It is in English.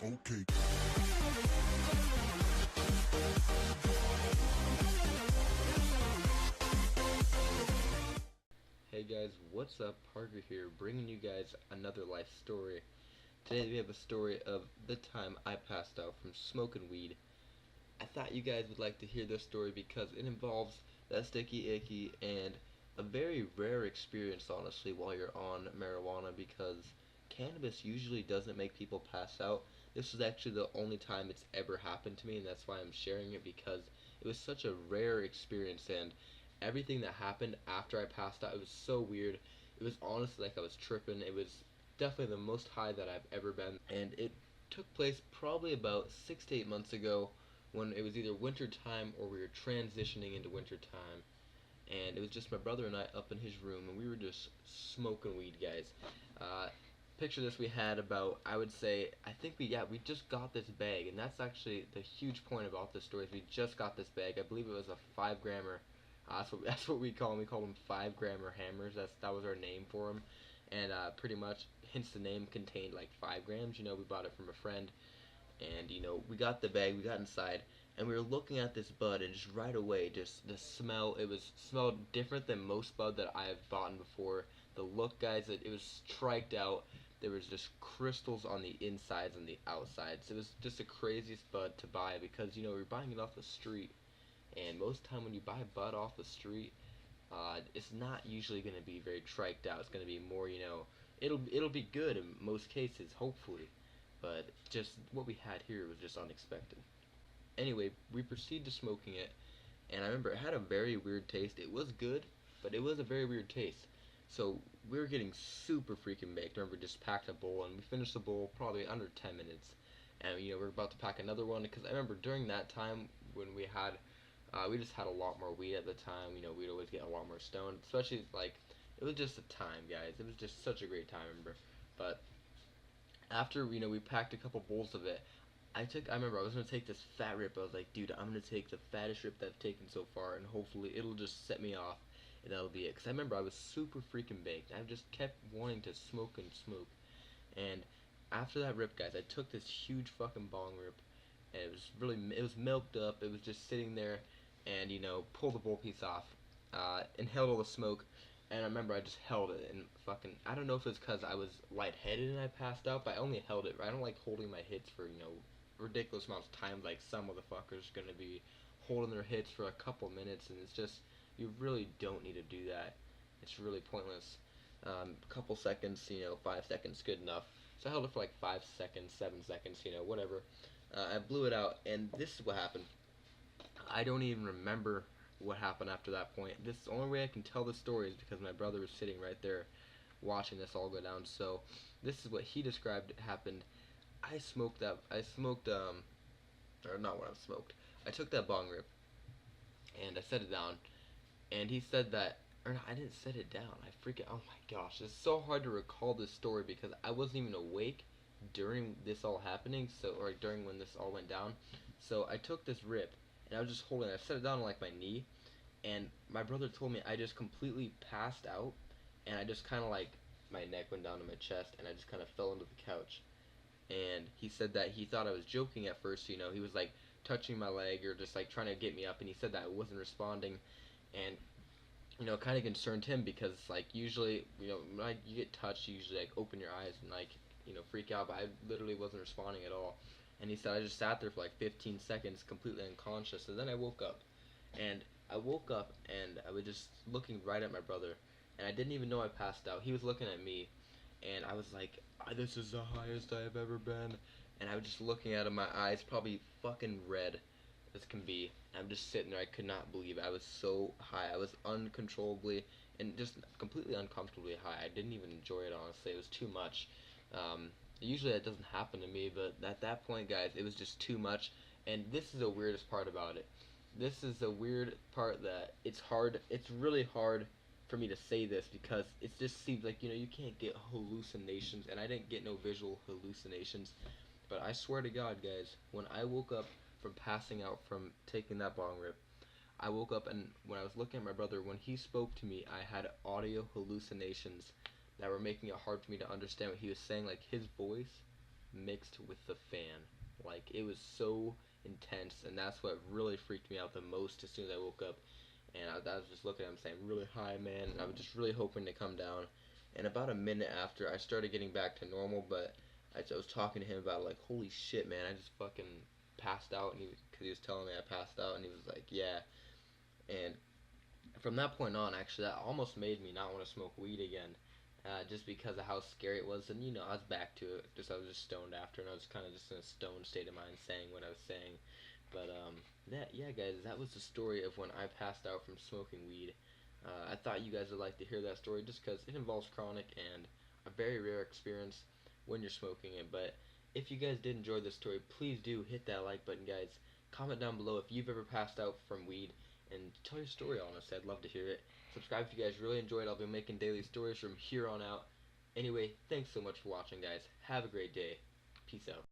Okay. Hey guys, what's up? Parker here, bringing you guys another life story. Today we have a story of the time I passed out from smoking weed. I thought you guys would like to hear this story because it involves that sticky icky and a very rare experience, honestly, while you're on marijuana, because cannabis usually doesn't make people pass out. This is actually the only time it's ever happened to me, and that's why I'm sharing it, because it was such a rare experience. And everything that happened after I passed out, it was so weird. It was honestly like I was tripping. It was definitely the most high that I've ever been, and it took place probably about 6 to 8 months ago, when it was either winter time or we were transitioning into winter time. And it was just my brother and I up in his room, and we were just smoking weed, guys. uh, Picture this: we had about, I would say, I think we just got this bag, and that's actually the huge point about this story, is we just got this bag. I believe it was a 5 grammer. That's what we call them. We call them 5 grammer hammers. That was our name for them. And pretty much, hence the name, contained like 5 grams. We bought it from a friend, and we got the bag, we got inside, and we were looking at this bud, and just right away, just the smell, it was smelled different than most bud that I have bought before. The look, guys, it was striked out. There was just crystals on the insides and the outsides. It was just the craziest bud to buy, because we're buying it off the street, and most time when you buy bud off the street, it's not usually going to be very triked out. It's going to be more, it'll be good in most cases, hopefully, but just what we had here was just unexpected. Anyway, we proceeded to smoking it, and I remember it had a very weird taste. It was good, but it was a very weird taste. So we were getting super freaking baked. I remember we just packed a bowl, and we finished the bowl probably under 10 minutes. And we are about to pack another one, because I remember during that time when we just had a lot more weed at the time. We'd always get a lot more stoned, especially like, it was just a time, guys. It was just such a great time, I remember. But after we packed a couple bowls of it, I remember I was gonna take this fat rip. I was like, dude, I'm gonna take the fattest rip that I've taken so far, and hopefully it'll just set me off, and that'll be it. Cause I remember I was super freaking baked. I just kept wanting to smoke and smoke. And after that rip, guys, I took this huge fucking bong rip, and it was milked up. It was just sitting there, and pulled the bowl piece off, inhaled all the smoke, and I remember I just held it, and fucking, I don't know if it's because I was lightheaded and I passed out, but I only held it. I don't like holding my hits for ridiculous amounts of time, like some motherfuckers gonna be holding their hits for a couple minutes, and it's just, you really don't need to do that. It's really pointless. Couple seconds, 5 seconds, good enough. So I held it for like 5 seconds, 7 seconds, whatever. I blew it out, and this is what happened. I don't even remember what happened after that point. This is the only way I can tell the story, is because my brother was sitting right there watching this all go down. So this is what he described happened. I smoked, or not what I smoked. I took that bong rip, and I set it down, and he said that, or no, I didn't set it down. I freaking, oh my gosh, it's so hard to recall this story, because I wasn't even awake during this all happening, so, or during when this all went down. So I took this rip, and I was just holding it. I set it down on like my knee, and my brother told me I just completely passed out, and I just kind of like, my neck went down to my chest, and I just kind of fell into the couch. And he said that he thought I was joking at first. He was like touching my leg, or just like trying to get me up, and he said that I wasn't responding, and it kind of concerned him, because like usually, when you get touched, you usually like open your eyes and like freak out, but I literally wasn't responding at all. And he said I just sat there for like 15 seconds completely unconscious, and then I woke up. And I woke up, and I was just looking right at my brother, and I didn't even know I passed out. He was looking at me, and I was like, this is the highest I have ever been. And I was just looking at him, my eyes probably fucking red as can be. I'm just sitting there. I could not believe it. I was so high. I was uncontrollably and just completely uncomfortably high. I didn't even enjoy it, honestly. It was too much. Usually that doesn't happen to me, but at that point, guys, it was just too much. And this is the weirdest part about it. This is the weird part, that it's hard. It's really hard for me to say this, because it just seems like you can't get hallucinations, and I didn't get no visual hallucinations. But I swear to God, guys, when I woke up from passing out from taking that bong rip, I woke up, and when I was looking at my brother, when he spoke to me, I had audio hallucinations that were making it hard for me to understand what he was saying. Like, his voice mixed with the fan. Like, it was so intense, and that's what really freaked me out the most as soon as I woke up. And I was just looking at him saying, really high, man, and I was just really hoping to come down. And about a minute after, I started getting back to normal, but I was talking to him about, like, holy shit, man, I just fucking passed out, and because he was telling me I passed out, and he was like, yeah. And from that point on, actually, that almost made me not want to smoke weed again, just because of how scary it was. And I was back to it. I was just stoned after, and I was kind of just in a stoned state of mind, saying what I was saying. But yeah, guys, that was the story of when I passed out from smoking weed. I thought you guys would like to hear that story, just because it involves chronic and a very rare experience when you're smoking it. But if you guys did enjoy this story, please do hit that like button, guys. Comment down below if you've ever passed out from weed, and tell your story, honestly. I'd love to hear it. Subscribe if you guys really enjoyed. I'll be making daily stories from here on out. Anyway, thanks so much for watching, guys. Have a great day. Peace out.